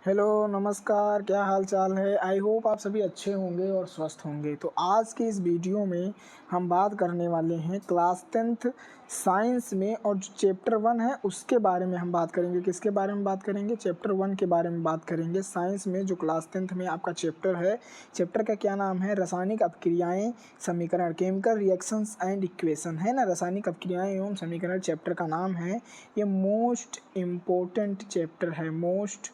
Hello, नमस्कार, क्या हाल चाल है। आई होप आप सभी अच्छे होंगे और स्वस्थ होंगे। तो आज की इस वीडियो में हम बात करने वाले हैं क्लास 10th साइंस में, और जो चैप्टर 1 है उसके बारे में हम बात करेंगे। किसके बारे में बात करेंगे? चैप्टर 1 के बारे में बात करेंगे। साइंस में जो क्लास 10th में आपका चैप्टर है, चैप्टर का क्या नाम है? रासायनिक अपक्रियाएँ समीकरण, केमिकल रिएक्शंस एंड इक्वेशन, है ना। रासायनिक अपक्रियाएँ एवं समीकरण चैप्टर का नाम है। ये मोस्ट इम्पोर्टेंट चैप्टर है, मोस्ट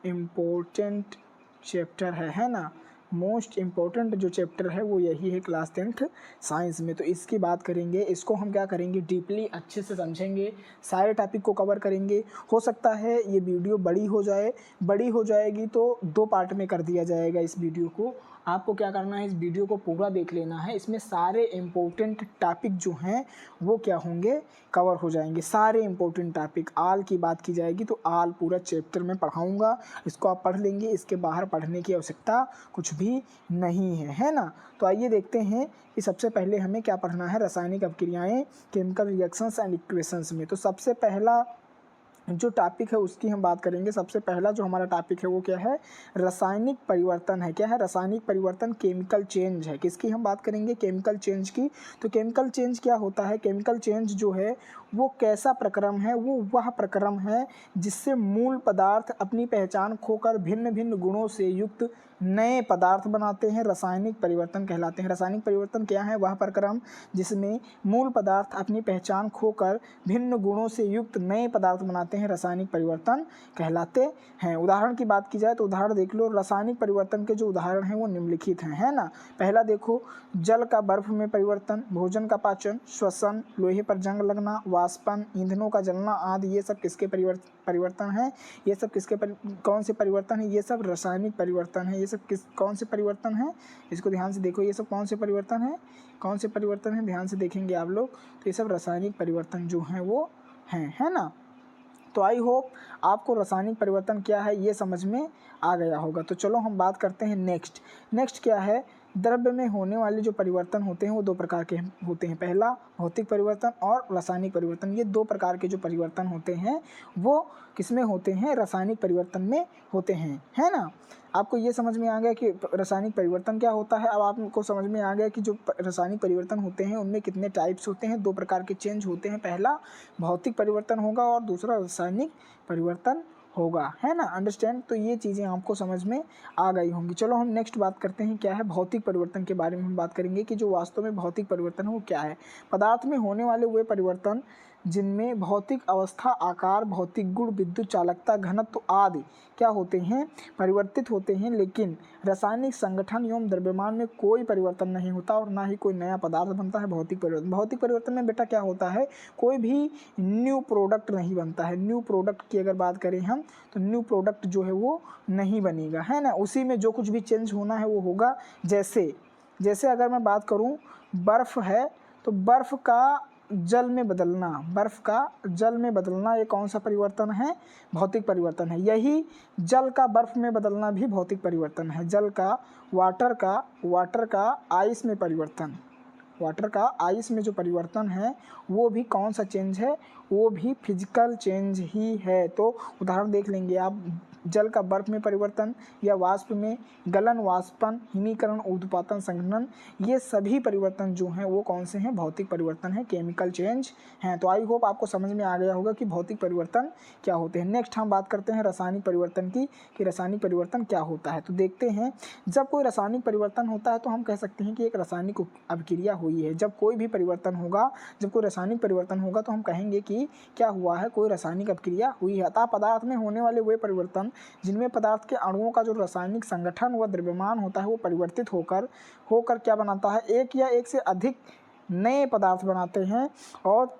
इम्पोर्टेंट चैप्टर है ना। मोस्ट इम्पोर्टेंट जो चैप्टर है वो यही है क्लास 10th साइंस में। तो इसकी बात करेंगे, इसको हम क्या करेंगे, डीपली अच्छे से समझेंगे, सारे टॉपिक को कवर करेंगे। हो सकता है ये वीडियो बड़ी हो जाए, बड़ी हो जाएगी तो 2 पार्ट में कर दिया जाएगा इस वीडियो को। आपको क्या करना है, इस वीडियो को पूरा देख लेना है। इसमें सारे इम्पोर्टेंट टॉपिक जो हैं वो क्या होंगे, कवर हो जाएंगे। सारे इम्पोर्टेंट टॉपिक, आल की बात की जाएगी तो आल पूरा चैप्टर में पढ़ाऊँगा। इसको आप पढ़ लेंगे, इसके बाहर पढ़ने की आवश्यकता कुछ भी नहीं है ना। तो आइए देखते हैं कि सबसे पहले हमें क्या पढ़ना है। रासायनिक अपक्रियाएं, केमिकल रिएक्शंस एंड इक्वेशंस में तो सबसे पहला जो टॉपिक है उसकी हम बात करेंगे। सबसे पहला जो हमारा टॉपिक है वो क्या है, रासायनिक परिवर्तन है। क्या है? रासायनिक परिवर्तन, केमिकल चेंज है। किसकी हम बात करेंगे? केमिकल चेंज की। तो केमिकल चेंज क्या होता है? केमिकल चेंज जो है वो कैसा प्रक्रम है? वो वह प्रक्रम है जिससे मूल पदार्थ अपनी पहचान खोकर भिन्न भिन्न गुणों से युक्त नए पदार्थ बनाते हैं, रासायनिक परिवर्तन कहलाते हैं। रासायनिक परिवर्तन क्या है? वह प्रक्रम जिसमें मूल पदार्थ अपनी पहचान खोकर भिन्न गुणों से युक्त नए पदार्थ बनाते हैं, रासायनिक परिवर्तन कहलाते हैं। उदाहरण की बात की जाए तो उदाहरण देख लो। रासायनिक परिवर्तन के जो उदाहरण हैं वो निम्नलिखित हैं, है ना। पहला देखो, जल का बर्फ में परिवर्तन, भोजन का पाचन, श्वसन, लोहे पर जंग लगना, वाष्पन, ईंधनों का जलना आदि। ये सब किसके परिवर्तन हैं? ये सब किसके कौन से परिवर्तन है? ये सब रासायनिक परिवर्तन है। ये सब कौन से परिवर्तन है? इसको ध्यान से देखो, ये सब कौन से परिवर्तन है? कौन से परिवर्तन है? ध्यान से देखेंगे आप लोग तो ये सब रासायनिक परिवर्तन जो हैं वो हैं, है ना। तो आई होप आपको रासायनिक परिवर्तन क्या है ये समझ में आ गया होगा। तो चलो हम बात करते हैं नेक्स्ट क्या है। द्रव्य में होने वाले जो परिवर्तन होते हैं वो 2 प्रकार के होते हैं। पहला भौतिक परिवर्तन और रासायनिक परिवर्तन। ये 2 प्रकार के जो परिवर्तन होते हैं वो किसमें होते हैं? रासायनिक परिवर्तन में होते हैं, है ना। आपको ये समझ में आ गया कि रासायनिक परिवर्तन क्या होता है। अब आपको समझ में आ गया कि जो रासायनिक परिवर्तन होते हैं उनमें कितने टाइप्स होते हैं। 2 प्रकार के चेंज होते हैं। पहला भौतिक परिवर्तन होगा और दूसरा रासायनिक परिवर्तन होगा, है ना। अंडरस्टैंड। तो ये चीज़ें आपको समझ में आ गई होंगी। चलो हम नेक्स्ट बात करते हैं, क्या है भौतिक परिवर्तन के बारे में हम बात करेंगे कि जो वास्तव में भौतिक परिवर्तन है वो क्या है। पदार्थ में होने वाले वे परिवर्तन जिनमें भौतिक अवस्था, आकार, भौतिक गुण, विद्युत चालकता, घनत्व आदि क्या होते हैं, परिवर्तित होते हैं, लेकिन रासायनिक संगठन एवं द्रव्यमान में कोई परिवर्तन नहीं होता और ना ही कोई नया पदार्थ बनता है। भौतिक परिवर्तन, भौतिक परिवर्तन में बेटा क्या होता है, कोई भी न्यू प्रोडक्ट नहीं बनता है। न्यू प्रोडक्ट की अगर बात करें हम तो न्यू प्रोडक्ट जो है वो नहीं बनेगा, है ना। उसी में जो कुछ भी चेंज होना है वो होगा। जैसे अगर मैं बात करूं, बर्फ़ है तो बर्फ़ का जल में बदलना, बर्फ़ का जल में बदलना ये कौन सा परिवर्तन है? भौतिक परिवर्तन है। यही जल का बर्फ़ में बदलना भी भौतिक परिवर्तन है। जल का वाटर का आइस में परिवर्तन, वाटर का आइस में जो परिवर्तन है वो भी कौन सा चेंज है? वो भी फिजिकल चेंज ही है। तो उदाहरण देख लेंगे आप, जल का बर्फ में परिवर्तन या वाष्प में गलन, वाष्पन, हिमीकरण, ऊर्ध्वपातन, संघनन, ये सभी परिवर्तन जो हैं वो कौन से हैं? भौतिक परिवर्तन है, केमिकल चेंज हैं। तो आई होप आपको समझ में आ गया होगा कि भौतिक परिवर्तन क्या होते हैं। नेक्स्ट हम बात करते हैं रासायनिक परिवर्तन की, कि रासायनिक परिवर्तन क्या होता है। तो देखते हैं, जब कोई रासायनिक परिवर्तन होता है तो हम कह सकते हैं कि एक रासायनिक अभिक्रिया हुई है। जब कोई भी परिवर्तन होगा, जब कोई रासायनिक परिवर्तन होगा तो हम कहेंगे कि क्या हुआ है, कोई रासायनिक अभिक्रिया हुई है। अतः पदार्थ में होने वाले वे परिवर्तन जिनमें पदार्थ के अणुओं का जो रासायनिक संगठन व द्रव्यमान होता है वो परिवर्तित होकर क्या बनाता है, एक या एक से अधिक नए पदार्थ बनाते हैं और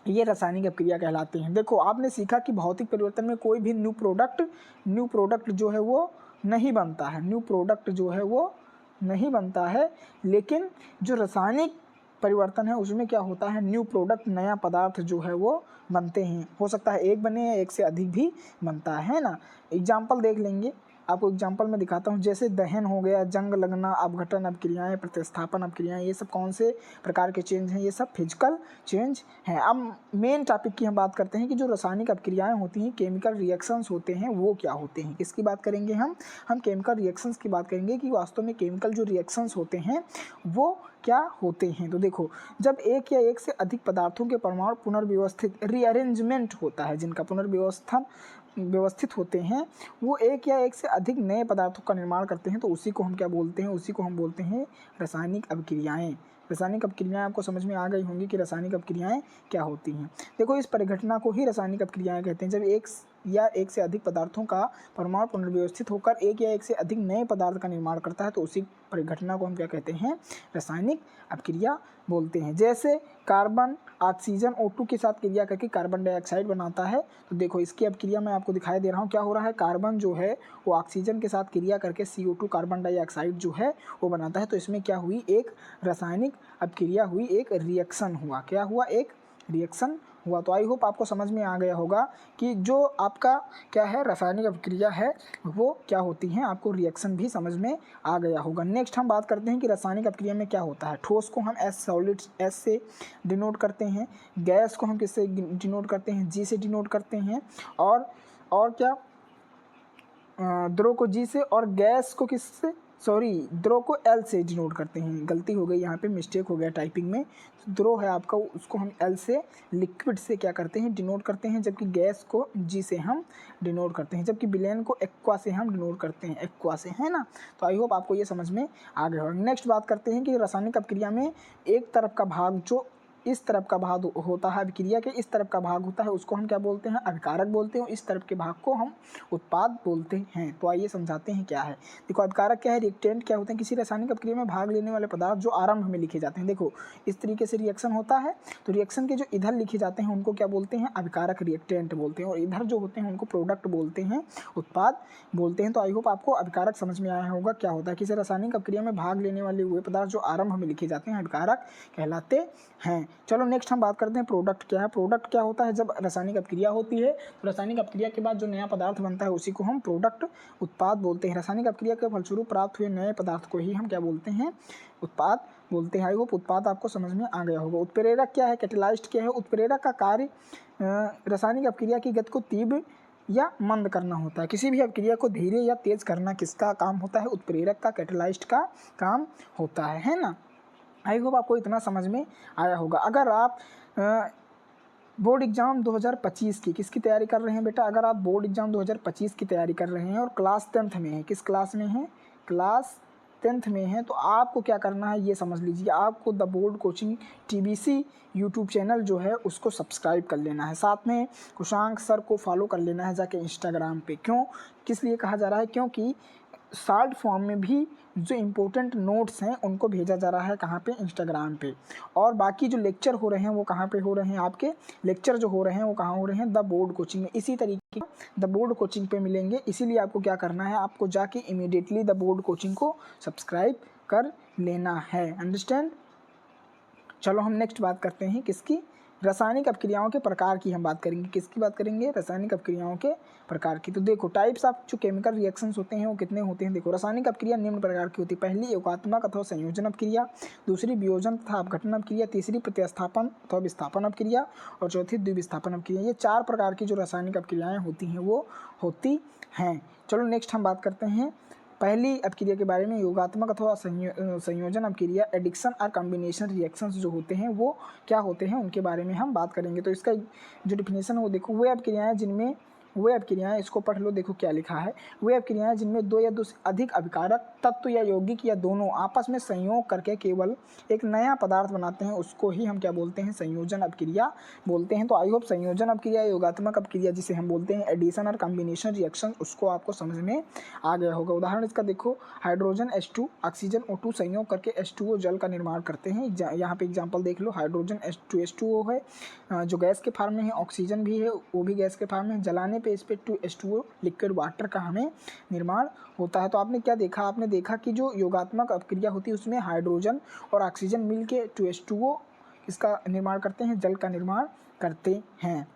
ये रासायनिक अभिक्रिया कहलाते हैं। देखो आपने सीखा कि भौतिक परिवर्तन में कोई भी न्यू प्रोडक्ट जो है वो नहीं बनता है, न्यू प्रोडक्ट जो है वो नहीं बनता है। लेकिन जो रासायनिक परिवर्तन है उसमें क्या होता है, न्यू प्रोडक्ट, नया पदार्थ जो है वो बनते हैं। हो सकता है एक बने या एक से अधिक भी बनता है ना। एग्जाम्पल देख लेंगे, आपको एग्जांपल में दिखाता हूँ। जैसे दहन हो गया, जंग लगना, अपघटन अपक्रियाएं, प्रतिस्थापन अपक्रियाएं, ये सब कौन से प्रकार के चेंज हैं? ये सब फिजिकल चेंज हैं। अब मेन टॉपिक की हम बात करते हैं कि जो रासायनिक अपक्रियाएं होती हैं, केमिकल रिएक्शंस होते हैं, वो क्या होते हैं। किसकी बात करेंगे हम केमिकल रिएक्शंस की बात करेंगे कि वास्तव में केमिकल जो रिएक्शंस होते हैं वो क्या होते हैं। तो देखो, जब एक या एक से अधिक पदार्थों के परमाणु पुनर्व्यवस्थित रीअरेंजमेंट होता है, जिनका व्यवस्थित होते हैं, वो एक या एक से अधिक नए पदार्थों का निर्माण करते हैं, तो उसी को हम क्या बोलते हैं? उसी को हम बोलते हैं रासायनिक अपक्रियाएं। रासायनिक अपक्रियाएं आपको समझ में आ गई होंगी कि रासायनिक अपक्रियाएं क्या होती हैं। देखो, इस परिघटना को ही रासायनिक अपक्रियाएं कहते हैं। जब एक या एक से अधिक पदार्थों का परमाणु पुनर्व्यवस्थित होकर एक या एक से अधिक नए पदार्थ का निर्माण करता है, तो उसी परिघटना को हम क्या कहते हैं? रासायनिक अपक्रिया बोलते हैं। जैसे कार्बन ऑक्सीजन O2 के साथ क्रिया करके कार्बन डाइऑक्साइड बनाता है। तो देखो, इसकी अपक्रिया मैं आपको दिखाई दे रहा हूँ। क्या हो रहा है? कार्बन जो है वो ऑक्सीजन के साथ क्रिया करके CO2 कार्बन डाइऑक्साइड जो है वो बनाता है। तो इसमें क्या हुई? एक रासायनिक अपक्रिया हुई, एक रिएक्शन हुआ। क्या हुआ? एक रिएक्शन हुआ। तो आई होप आपको समझ में आ गया होगा कि जो आपका क्या है रासायनिक अपक्रिया है वो क्या होती हैं। आपको रिएक्शन भी समझ में आ गया होगा। नेक्स्ट हम बात करते हैं कि रासायनिक अपक्रिया में क्या होता है। ठोस को हम एस सॉलिड एस से डिनोट करते हैं, गैस को हम किससे डिनोट करते हैं? जी से डिनोट करते हैं, और क्या द्रव को जी से, और गैस को किससे? द्रव को एल से डिनोट करते हैं। गलती हो गई यहाँ पे, मिस्टेक हो गया टाइपिंग में। द्रव है आपका, उसको हम एल से, लिक्विड से क्या करते हैं? डिनोट करते हैं, जबकि गैस को जी से हम डिनोट करते हैं, जबकि विलयन को एक्वा से हम डिनोट करते हैं, एक्वा से, है ना। तो आई होप आपको ये समझ में आ गया होगा। नेक्स्ट बात करते हैं कि रासायनिक अपक्रिया में एक तरफ का भाग जो इस तरफ का भाग होता है, अभिक्रिया के इस तरफ का भाग होता है, उसको हम क्या बोलते हैं? अभिकारक बोलते हैं। इस तरफ के भाग को हम उत्पाद बोलते हैं। तो आइए समझाते हैं क्या है। देखो, अभिकारक क्या है? रिएक्टेंट क्या होते हैं? किसी रासायनिक अपक्रिया में भाग लेने वाले पदार्थ जो आरंभ में लिखे जाते हैं। देखो, इस तरीके से रिएक्शन होता है, तो रिएक्शन के जो इधर लिखे जाते हैं उनको क्या बोलते हैं? अभिकारक, रिएक्टेंट बोलते हैं, और इधर जो होते हैं उनको प्रोडक्ट बोलते हैं, उत्पाद बोलते हैं। तो आई होप आपको अभिकारक समझ में आया होगा क्या होता है। किसी रासायनिक अपक्रिया में भाग लेने वाले हुए पदार्थ जो आरंभ में लिखे जाते हैं अभिकारक कहलाते हैं। चलो नेक्स्ट हम बात करते हैं प्रोडक्ट क्या है। प्रोडक्ट क्या होता है? जब रासायनिक अपक्रिया होती है, तो रासायनिक अपक्रिया के बाद जो नया पदार्थ बनता है उसी को हम प्रोडक्ट, उत्पाद बोलते हैं। रासायनिक अपक्रिया के फलस्वरूप प्राप्त हुए नए पदार्थ को ही हम क्या बोलते हैं? उत्पाद बोलते हैं। आई होप उत्पाद आपको समझ में आ गया होगा। उत्प्रेरक क्या है? कैटेलाइस्ट क्या है? उत्प्रेरक का कार्य रासायनिक अपक्रिया की गति को तीव्र या मंद करना होता है। किसी भी अपक्रिया को धीरे या तेज करना किसका काम होता है? उत्प्रेरक का, कैटेलाइस्ट का काम होता है ना। आई होप आपको इतना समझ में आया होगा। अगर आप बोर्ड एग्जाम 2025 की किसकी तैयारी कर रहे हैं बेटा? अगर आप बोर्ड एग्जाम 2025 की तैयारी कर रहे हैं और क्लास 10th में हैं, किस क्लास में हैं? क्लास 10th में हैं, तो आपको क्या करना है ये समझ लीजिए। आपको the board coaching TBC YouTube channel जो है उसको सब्सक्राइब कर लेना है। साथ में कुशांक सर को फॉलो कर लेना है जाके इंस्टाग्राम पे। क्यों, किस लिए कहा जा रहा है? क्योंकि शॉर्ट फॉर्म में भी जो इम्पोर्टेंट नोट्स हैं उनको भेजा जा रहा है कहाँ पे? इंस्टाग्राम पे। और बाकी जो लेक्चर हो रहे हैं वो कहाँ पे हो रहे हैं? आपके लेक्चर जो हो रहे हैं वो कहाँ हो रहे हैं? द बोर्ड कोचिंग में। इसी तरीके द बोर्ड कोचिंग पे मिलेंगे। इसीलिए आपको क्या करना है? आपको जाके इमीडिएटली द बोर्ड कोचिंग को सब्सक्राइब कर लेना है। अंडरस्टैंड? चलो हम नेक्स्ट बात करते हैं किसकी? रासायनिक अपक्रियाओं के प्रकार की हम बात करेंगे। किसकी बात करेंगे? रासायनिक अपक्रियाओं के प्रकार की। तो देखो, टाइप्स ऑफ जो केमिकल रिएक्शंस होते हैं वो कितने होते हैं? देखो, रासायनिक अपक्रिया निम्न प्रकार की होती है। पहली योगात्मक अथवा संयोजन अपक्रिया, दूसरी वियोजन तथा अपघटन अपक्रिया, तीसरी प्रतिस्थापन अथवा विस्थापन अपक्रिया, और चौथी द्विविस्थापन अपक्रिया। ये 4 प्रकार की जो रासायनिक अपक्रियाएँ होती हैं वो होती हैं। चलो नेक्स्ट हम बात करते हैं पहली अपक्रिया के बारे में। योगात्मक अथवा संयोजन अपक्रिया, एडिक्शन और कॉम्बिनेशन रिएक्शंस जो होते हैं वो क्या होते हैं उनके बारे में हम बात करेंगे। तो इसका जो डिफिनेशन है वो देखो, वे अपक्रियाएं जिनमें वे अपक्रियाएं, इसको पढ़ लो, देखो क्या लिखा है। वे अपक्रियाएं जिनमें 2 या 2 से अधिक अभिकारक तत्व या यौगिक या दोनों आपस में संयोग करके केवल एक नया पदार्थ बनाते हैं उसको ही हम क्या बोलते हैं? संयोजन अपक्रिया बोलते हैं। तो आई होप संयोजन अपक्रिया, योगात्मक अपक्रिया जिसे हम बोलते हैं एडिशन और कॉम्बिनेशन रिएक्शन, उसको आपको समझ में आ गया होगा। उदाहरण इसका देखो, हाइड्रोजन H2 ऑक्सीजन O2 संयोग करके H2O जल का निर्माण करते हैं। यहाँ पे एग्जाम्पल देख लो, हाइड्रोजन H2O है जो गैस के फॉर्म में है, ऑक्सीजन भी है वो भी गैस के फॉर्म में, जलाने पे इस पे 2H2O लिक्विड वाटर का हमें निर्माण होता है। तो आपने क्या देखा? आपने देखा कि जो योगात्मक अपक्रिया होती है उसमें हाइड्रोजन और ऑक्सीजन मिलके 2H2O इसका निर्माण करते हैं, जल का निर्माण करते हैं।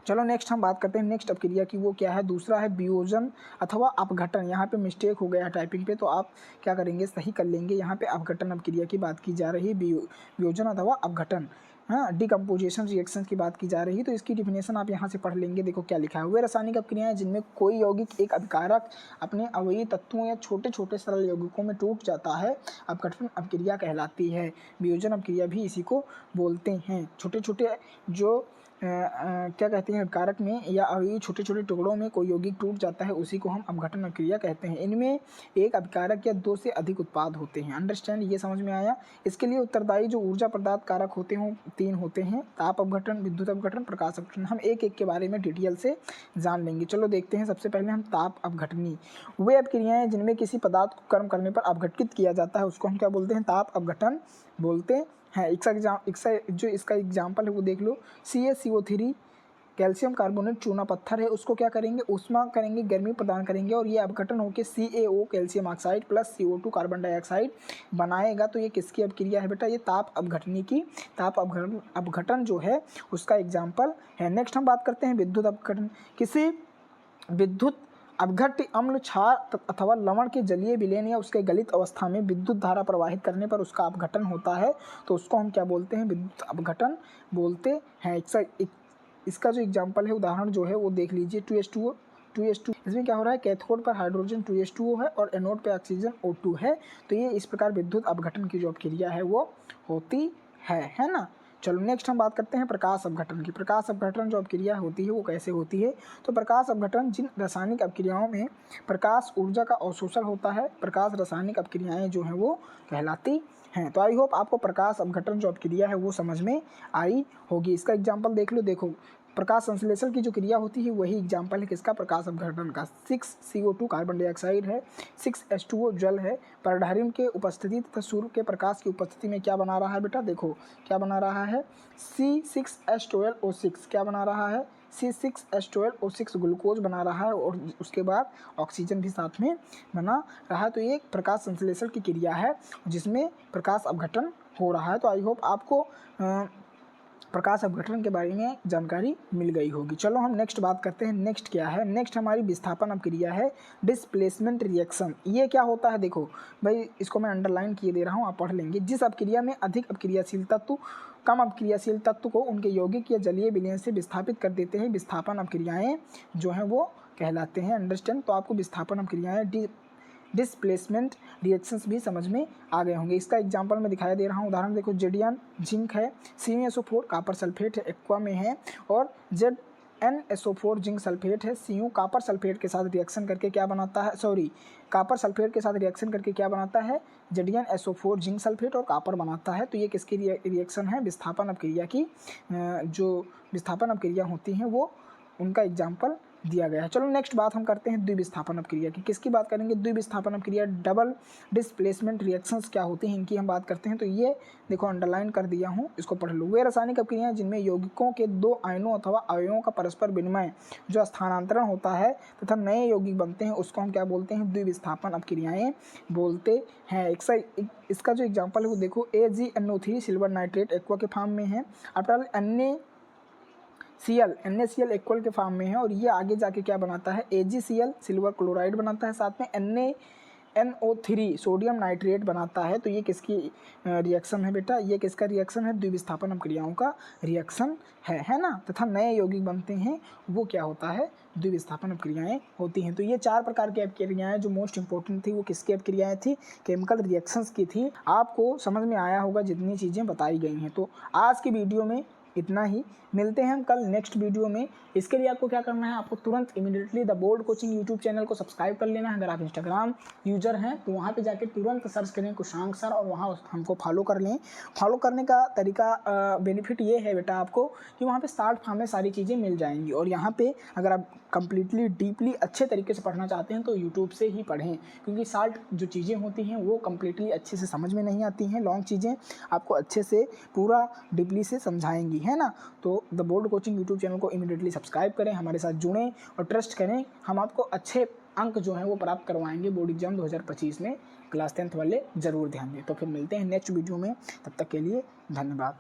चलो नेक्स्ट हम बात करते हैं नेक्स्ट अपक्रिया की, वो क्या है, दूसरा है वियोजन अथवा अपघटन। यहाँ पे मिस्टेक हो गया है टाइपिंग पे, तो आप क्या करेंगे, सही कर लेंगे। यहाँ पे अपघटन अपक्रिया की बात की जा रही है, वियोजन अथवा अपघटन, हाँ, डिकम्पोजिशन रिएक्शन की बात की जा रही है। तो इसकी डिफिनेशन आप यहाँ से पढ़ लेंगे। देखो क्या लिखा है, वे रासायनिक अपक्रियाएं जिनमें कोई यौगिक एक अभिकारक अपने अवयवी तत्वों या छोटे छोटे सरल यौगिकों में टूट जाता है, अपघटन अपक्रिया कहलाती है। वियोजन अपक्रिया भी इसी को बोलते हैं। छोटे छोटे जो क्या कहते हैं, कारक में या अवयवी छोटे छोटे टुकड़ों में कोई यौगिक टूट जाता है, उसी को हम अपघटन अपक्रिया कहते हैं। इनमें एक अभिकारक या दो से अधिक उत्पाद होते हैं। अंडरस्टैंड, ये समझ में आया। इसके लिए उत्तरदायी जो ऊर्जा प्रदात कारक होते हैं 3 होते हैं, ताप अपघटन, विद्युत अपघटन, प्रकाश अपघटन। हम एक एक के बारे में डिटेल से जान लेंगे। चलो देखते हैं। सबसे पहले हम ताप अपघटनी, वे अपक्रियाएं जिनमें किसी पदार्थ को गर्म करने पर अपघटित किया जाता है, उसको हम क्या बोलते हैं, ताप अपघटन बोलते है। इसका एग्जाम्पल है वो देख लो, CaCO3 कैल्शियम कार्बोनेट चूना पत्थर है, उसको क्या करेंगे, ऊष्मा करेंगे, गर्मी प्रदान करेंगे और ये अपघटन होकर CaO calcium oxide plus CO2 carbon dioxide बनाएगा। तो ये किसकी अपक्रिया है बेटा, ये ताप अपघटनी की, ताप अपघटन जो है उसका एग्जाम्पल है। नेक्स्ट हम बात करते हैं विद्युत अपघटन। किसी विद्युत अपघट्य अम्ल, क्षार अथवा लवण के जलीय विलयन या उसके गलित अवस्था में विद्युत धारा प्रवाहित करने पर उसका अपघटन होता है, तो उसको हम क्या बोलते हैं, विद्युत अपघटन बोलते हैं। इसका जो एग्जाम्पल है, उदाहरण जो है वो देख लीजिए, 2H2O। इसमें क्या हो रहा है, कैथोड पर हाइड्रोजन 2H2O है और एनोड पे ऑक्सीजन O2 है। तो ये इस प्रकार विद्युत अपघटन की जो अपक्रिया है वो होती है ना। चलो नेक्स्ट हम बात करते हैं प्रकाश अपघटन की। प्रकाश अपघटन जो अपक्रिया होती है वो कैसे होती है, तो प्रकाश अपघटन जिन रासायनिक अपक्रियाओं में प्रकाश ऊर्जा का अवशोषण होता है, प्रकाश रासायनिक अपक्रियाएं जो हैं वो कहलाती हैं। तो आई होप आपको प्रकाश अपघटन जो अपक्रिया है वो समझ में आई होगी। इसका एग्जाम्पल देख लो। देखो प्रकाश संश्लेषण की जो क्रिया होती है वही एग्जाम्पल है किसका, प्रकाश अपघटन का। 6CO2 कार्बन डाइऑक्साइड है, 6H2O जल है। परडायरियम के उपस्थिति तथा सूर्य के प्रकाश की उपस्थिति में क्या बना रहा है बेटा, देखो क्या बना रहा है, C6H12O6 क्या बना रहा है, C6H12O6 ग्लूकोज बना रहा है और उसके बाद ऑक्सीजन भी साथ में बना रहा है। तो ये प्रकाश संश्लेषण की क्रिया है जिसमें प्रकाश अपघटन हो रहा है। तो आई होप आपको प्रकाश अपघटन के बारे में जानकारी मिल गई होगी। चलो हम नेक्स्ट बात करते हैं। नेक्स्ट क्या है, नेक्स्ट हमारी विस्थापन अपक्रिया है, डिस्प्लेसमेंट रिएक्शन। ये क्या होता है, देखो भाई इसको मैं अंडरलाइन किए दे रहा हूँ, आप पढ़ लेंगे। जिस अपक्रिया में अधिक अपक्रियाशील तत्व कम अपक्रियाशील तत्व को उनके यौगिक या जलीय विलयन से विस्थापित कर देते हैं, विस्थापन अपक्रियाएं जो हैं वो कहलाते हैं। अंडरस्टैंड, तो आपको विस्थापन अपक्रियाएं डिस्प्लेसमेंट रिएक्शंस भी समझ में आ गए होंगे। इसका एग्जांपल मैं दिखाई दे रहा हूँ। उदाहरण देखो, जेडियन जिंक है, CuSO4 कापर सल्फेट है, एक्वा में है, और ZnSO4 जिंक सल्फेट है। Cu कापर सल्फेट के साथ रिएक्शन करके क्या बनाता है, कापर सल्फेट के साथ रिएक्शन करके क्या बनाता है, ZnSO4 जिंक सल्फेट और कापर बनाता है। तो ये किसकी रिएक्शन है, विस्थापन अपक्रिया की। जो विस्थापन अपक्रिया होती हैं वो उनका एग्जाम्पल दिया गया है। चलो नेक्स्ट बात हम करते हैं द्विविस्थापन अपक्रिया की। किसकी बात करेंगे, द्विविस्थापन अपक्रिया, डबल डिस्प्लेसमेंट रिएक्शंस क्या होती हैं, इनकी हम बात करते हैं। तो ये देखो अंडरलाइन कर दिया हूँ, इसको पढ़ लो। वे रासायनिक अपक्रियाएं जिनमें यौगिकों के 2 आयनों अथवा अवयवों का परस्पर विनिमय जो स्थानांतरण होता है तथा नए यौगिक बनते हैं, उसको हम क्या बोलते हैं, द्विविस्थापन अपक्रियाएं बोलते हैं। इसका जो एग्जाम्पल है वो देखो, AgNO3 सिल्वर नाइट्रेट एक्वा के फॉर्म में है, आफ्टर NaCl इक्वल के फॉर्म में है, और ये आगे जाके क्या बनाता है, AgCl सिल्वर क्लोराइड बनाता है, साथ में NaNO3 सोडियम नाइट्रेट बनाता है। तो ये किसकी रिएक्शन है बेटा, ये किसका रिएक्शन है, द्विविस्थापन अपक्रियाओं का रिएक्शन है ना। तथा नए यौगिक बनते हैं, वो क्या होता है, द्विविस्थापन अपक्रियाएं होती हैं। तो ये 4 प्रकार की अपक्रियाएं जो मोस्ट इंपॉर्टेंट थी वो किसकी अपक्रियाएं थी, केमिकल रिएक्शंस की थी। आपको समझ में आया होगा जितनी चीज़ें बताई गई हैं। तो आज की वीडियो में इतना ही, मिलते हैं हम कल नेक्स्ट वीडियो में। इसके लिए आपको क्या करना है, आपको तुरंत immediately the board coaching YouTube channel को सब्सक्राइब कर लेना है। अगर आप इंस्टाग्राम यूजर हैं तो वहाँ पे जाके तुरंत सर्च करें कुशांक सर और वहाँ हमको फॉलो कर लें। फॉलो करने का तरीका बेनिफिट ये है बेटा आपको कि वहाँ पे शॉर्ट फॉर्म में सारी चीज़ें मिल जाएंगी, और यहाँ पे अगर आप कंप्लीटली डीपली अच्छे तरीके से पढ़ना चाहते हैं तो यूट्यूब से ही पढ़ें, क्योंकि शॉर्ट जो चीज़ें होती हैं वो कंप्लीटली अच्छे से समझ में नहीं आती हैं, लॉन्ग चीज़ें आपको अच्छे से पूरा डीपली से समझाएंगी, है ना। तो the board coaching YouTube channel को इमीडिएटली सब्सक्राइब करें, हमारे साथ जुड़ें और ट्रस्ट करें। हम आपको अच्छे अंक जो हैं वो प्राप्त करवाएंगे बोर्ड एग्जाम 2025 में। क्लास 10th वाले ज़रूर ध्यान दें। तो फिर मिलते हैं नेक्स्ट वीडियो में, तब तक के लिए धन्यवाद।